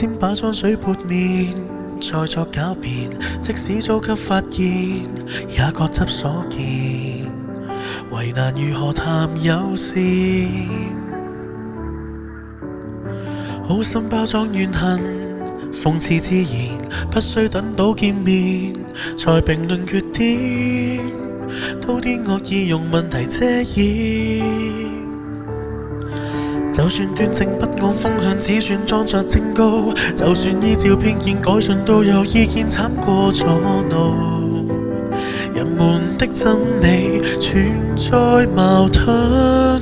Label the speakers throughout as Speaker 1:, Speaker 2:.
Speaker 1: 先把裝水潑面，再作狡辯。即使遭給發現，也各執所見，為難如何談友善。好心包裝怨恨，諷刺自然，不需等到見面才評論缺點，都啲惡意用問題遮掩。就算端正不按風向，只算裝作正高。就算依照偏見改進，都有意見慘過阻撓。人們的真理存在矛盾，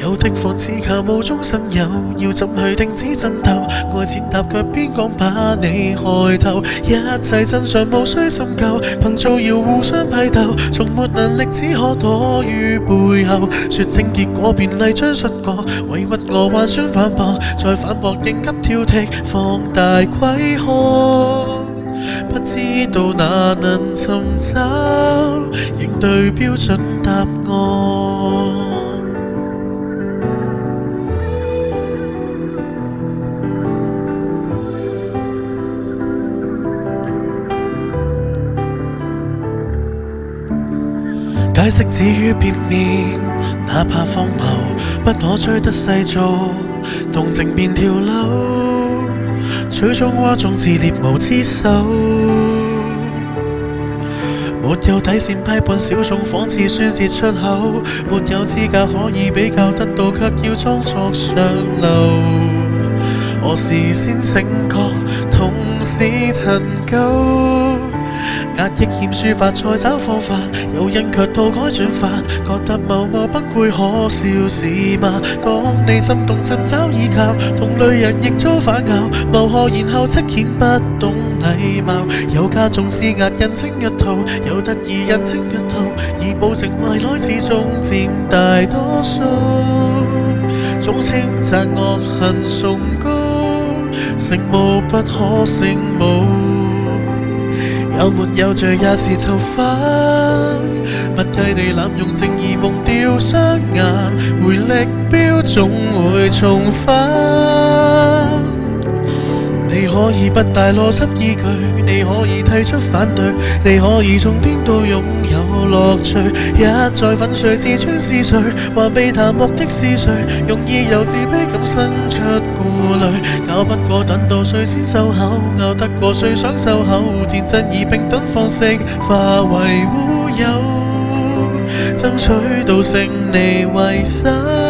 Speaker 1: 有的放只靠無中生有，要怎去停止爭鬥？愛踐踏卻偏講把你害透，一切真相無需深究，憑造謠互相批鬥，從沒能力只可躲於背後，說正結果便例將摔角，委屈我幻想反駁，再反駁應急挑剔，放大窺看，不知道哪能尋找應對標準答案。解釋止於片面，哪怕荒謬，不可追得細造，動靜變跳樓，最終嘩眾自獵無知手。沒有底線批判小眾，仿似宣泄出口，沒有資格可以比較得到，卻要裝作上流。何時先醒覺，同時陳舊？壓抑欠抒發，再找方法，有人卻套改轉法，覺得某某崩潰可笑是嗎？當你心動尋找依靠，同類人亦遭反咬，謀害然後側顯不懂禮貌，有加重施壓人稱一套，有得意人稱一套，而暴情壞來始終佔大多數，總稱讚惡行崇高，聖母不可聖母。有沒有罪也是囚犯，不計地濫用正義蒙掉雙眼，回力標總會重返。你可以不帶邏輯依據，你可以提出反對，你可以從顛倒擁有樂趣，一再粉碎自尊是誰，還被談目的是誰，容易由自卑感生出顧慮，拗不過等到誰先收口，拗得過誰想收口，戰爭以平等方式化為烏有，爭取到勝利為實。